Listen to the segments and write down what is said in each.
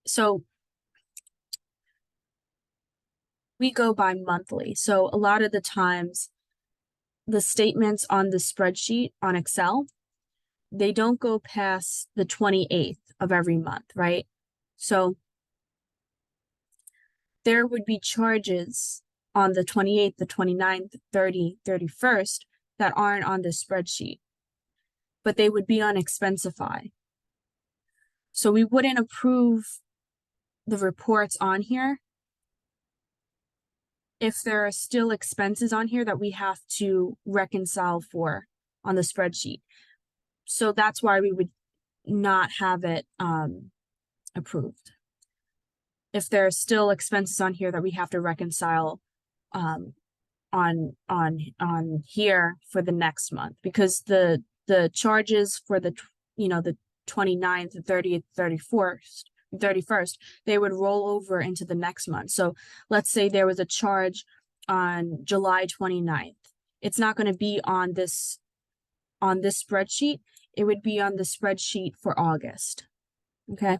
So we go by monthly. So a lot of the times the statements on the spreadsheet on Excel, they don't go past the 28th of every month, right? So there would be charges on the 28th, the 29th, 30, 31st that aren't on the spreadsheet, but they would be on Expensify. So we wouldn't approve the reports on here if there are still expenses on here that we have to reconcile for on the spreadsheet. So that's why we would not have it approved. If there are still expenses on here that we have to reconcile on here for the next month, because the charges for the the 29th, the 30th, 31st, they would roll over into the next month. So let's say there was a charge on July 29th. It's not going to be on this spreadsheet. It would be on the spreadsheet for August. Okay.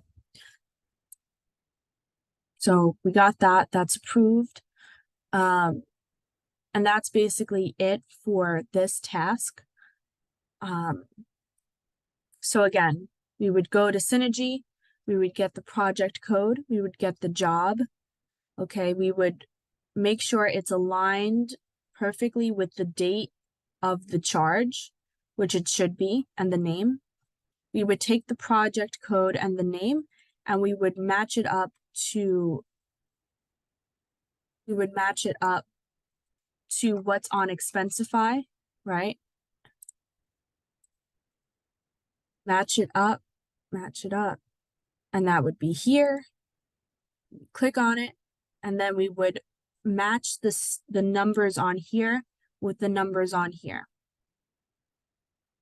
So we got that. That's approved. And that's basically it for this task. So again, we would go to Synergy, we would get the project code, we would get the job. Okay, we would make sure it's aligned perfectly with the date of the charge, which it should be, and the name. We would take the project code and the name, and we would match it up to what's on Expensify, right? Match it up, and that would be here. Click on it, and then we would match the numbers on here with the numbers on here.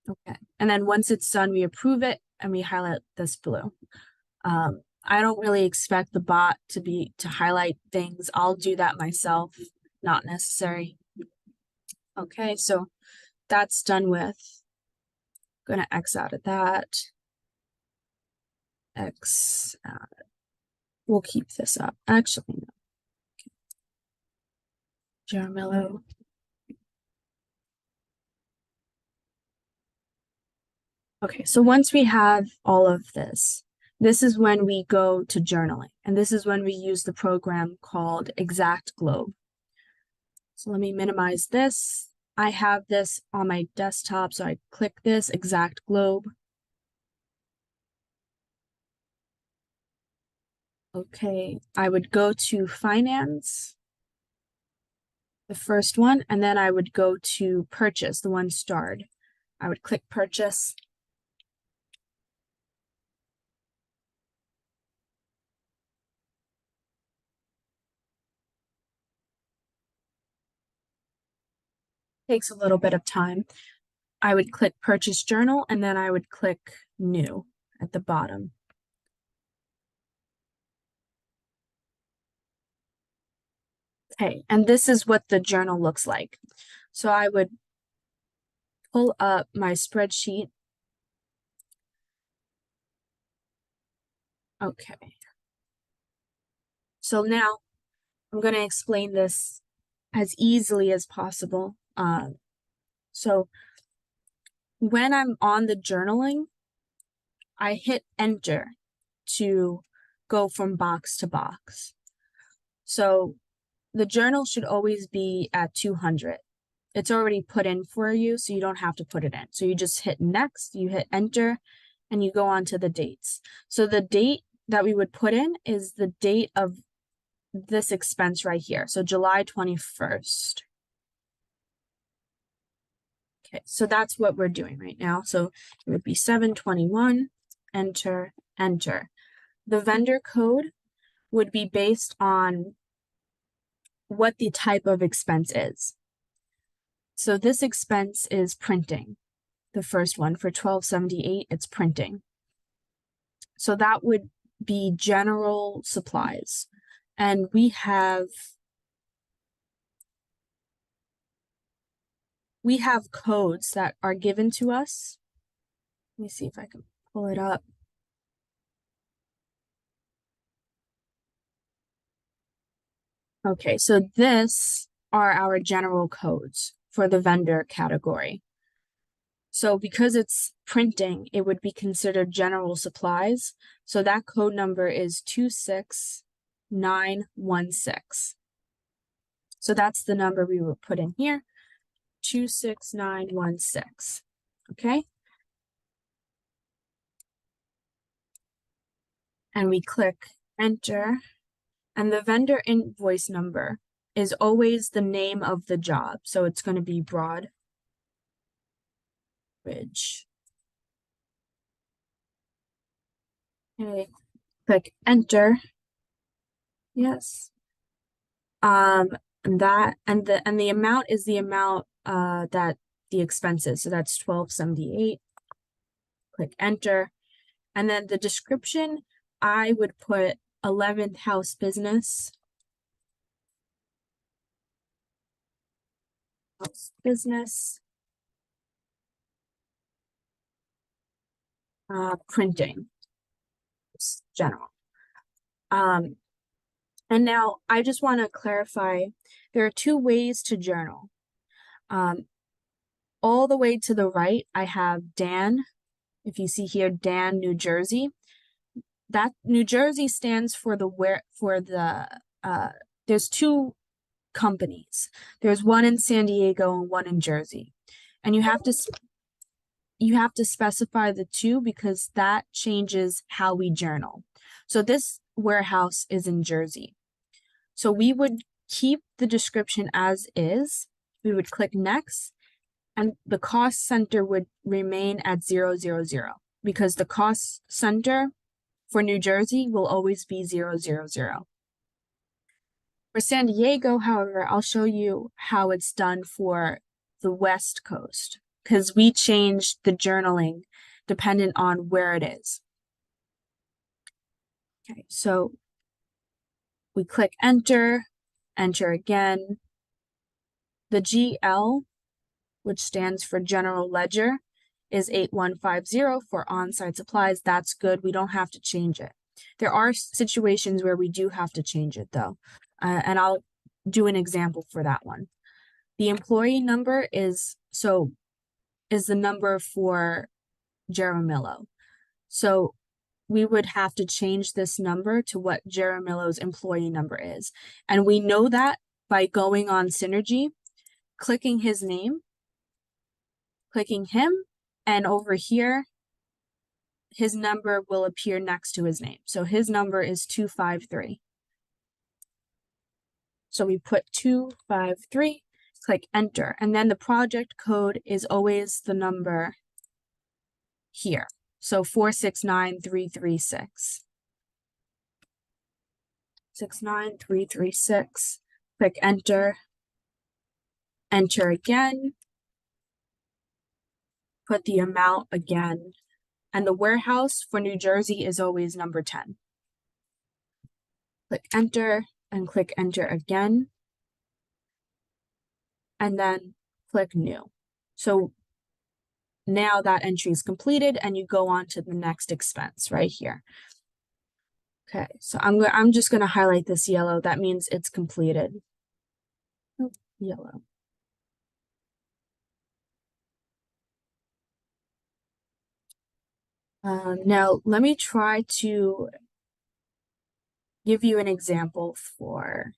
Okay, and then once it's done, we approve it and we highlight this blue. I don't really expect the bot to highlight things. I'll do that myself, not necessary. Okay, so that's done with. I'm gonna X out of that. X out. We'll keep this up. Actually, no. Okay. Jaramillo. Okay, so once we have all of this, this is when we go to journaling, and this is when we use the program called ExactGlobe. So let me minimize this. I have this on my desktop, so I click this ExactGlobe. Okay, I would go to Finance, the first one, and then I would go to Purchase, the one starred. I would click Purchase. Takes a little bit of time. I would click Purchase Journal, and then I would click New at the bottom. Okay, and this is what the journal looks like. So I would pull up my spreadsheet. Okay. So now I'm going to explain this as easily as possible. So when I'm on the journaling, I hit enter to go from box to box. So the journal should always be at 200. It's already put in for you, so you don't have to put it in. So you just hit next, you hit enter, and you go on to the dates. So the date that we would put in is the date of this expense right here. So July 21st. Okay, so that's what we're doing right now. So it would be 7/21, enter, enter. The vendor code would be based on what the type of expense is. So this expense is printing. The first one for 1278, it's printing. So that would be general supplies. And we have codes that are given to us. Let me see if I can pull it up. Okay, so this are our general codes for the vendor category. So because it's printing, it would be considered general supplies. So that code number is 26916. So that's the number we would put in here, 26916. Okay. And we click enter, and the vendor invoice number is always the name of the job. So it's going to be Broadridge. Okay, click enter. Yes. And the amount is the amount that the expenses. So that's 1278. Click enter. And then the description, I would put 11th house business. House business. Printing. Just general. And now I just want to clarify, there are two ways to journal. All the way to the right, I have Dan. If you see here, Dan, New Jersey. That New Jersey stands for there's two companies. There's one in San Diego and one in Jersey. And you have to specify the two because that changes how we journal. So this warehouse is in Jersey. So we would keep the description as is. We would click next, and the cost center would remain at 000 because the cost center for New Jersey will always be 000. For San Diego, however, I'll show you how it's done for the West Coast because we changed the journaling dependent on where it is. Okay, so we click enter, enter again. The GL, which stands for General Ledger, is 8150 for on-site supplies. That's good. We don't have to change it. There are situations where we do have to change it though. And I'll do an example for that one. The employee number is the number for Jaramillo. So we would have to change this number to what Jaramillo's employee number is. And we know that by going on Synergy, clicking his name, clicking him, and over here, his number will appear next to his name. So his number is 253. So we put 253, click enter, and then the project code is always the number here. So 469336. 69336. Click enter. Enter again. Put the amount again. And the warehouse for New Jersey is always number 10. Click enter and click enter again. And then click new. So now that entry is completed and you go on to the next expense right here. Okay, so I'm just going to highlight this yellow. That means it's completed. Oh, yellow. Now let me try to give you an example for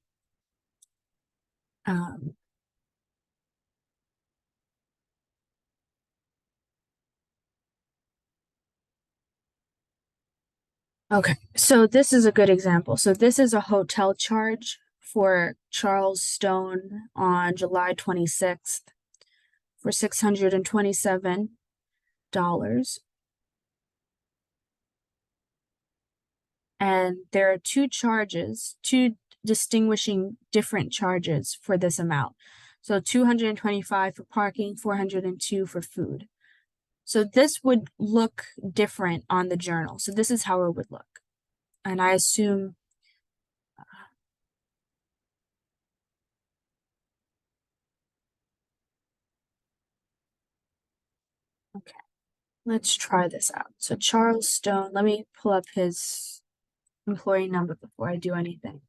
okay, so this is a good example. So this is a hotel charge for Charles Stone on July 26th for $627. And there are two distinguishing different charges for this amount. So 225 for parking, 402 for food. So this would look different on the journal. So this is how it would look. And I assume okay, let's try this out. So Charles Stone, let me pull up his employee number before I do anything.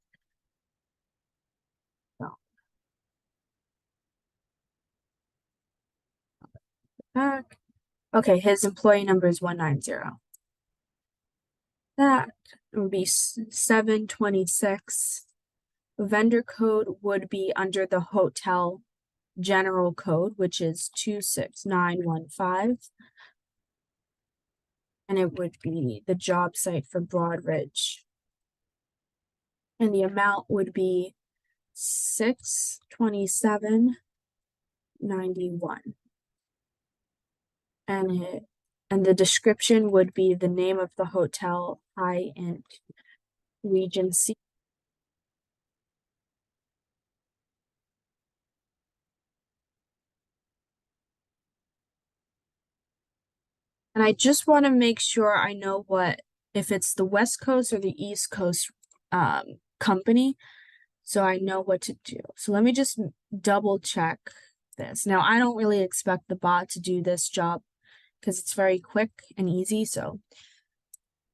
back. Okay, his employee number is 190. That would be 726. Vendor code would be under the hotel general code, which is 26915. And it would be the job site for Broadridge. And the amount would be $627.91. And the description would be the name of the hotel, Hyatt Regency. And I just want to make sure I know if it's the West Coast or the East Coast company, so I know what to do. So let me just double check this. Now, I don't really expect the bot to do this job because it's very quick and easy. So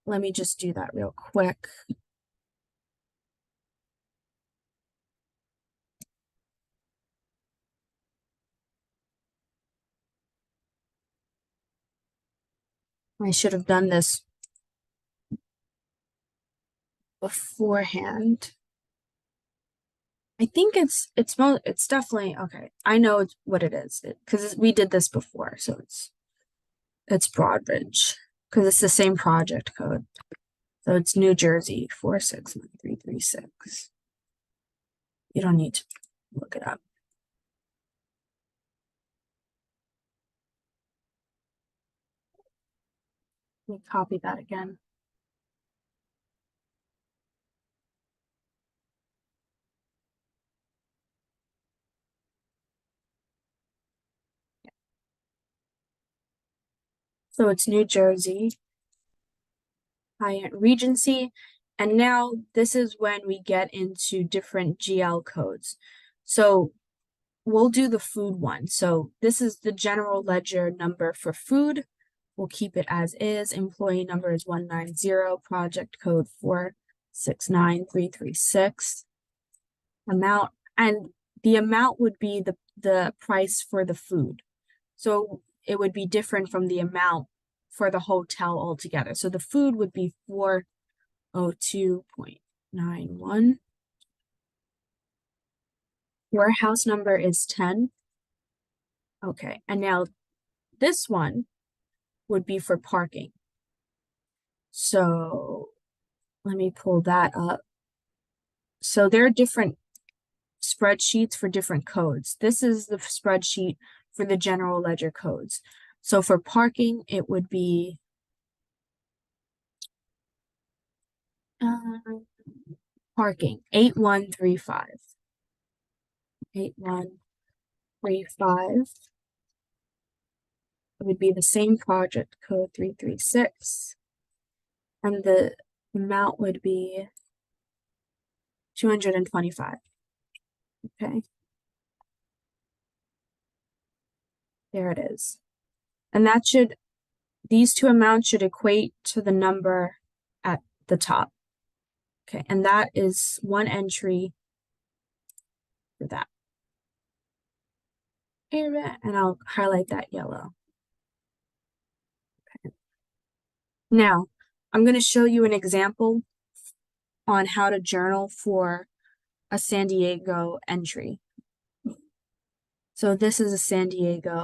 let me just do that real quick. I should have done this beforehand. I think it's definitely okay. I know what it is because we did this before, so it's Broadridge because it's the same project code. So it's New Jersey 469336. You don't need to look it up. Let me copy that again. So it's New Jersey, Hyatt Regency. And now this is when we get into different GL codes. So we'll do the food one. So this is the general ledger number for food. We'll keep it as is. Employee number is 190, project code 469336. Amount, and the amount would be the price for the food. So it would be different from the amount for the hotel altogether. So the food would be 402.91. Warehouse number is 10. Okay, and now this one would be for parking. So let me pull that up. So there are different spreadsheets for different codes. This is the spreadsheet for the general ledger codes. So for parking, it would be parking 8135. 8135. It would be the same project code 336. And the amount would be 225. Okay. There it is. And these two amounts should equate to the number at the top. Okay, and that is one entry for that. And I'll highlight that yellow. Okay. Now, I'm going to show you an example on how to journal for a San Diego entry. So this is a San Diego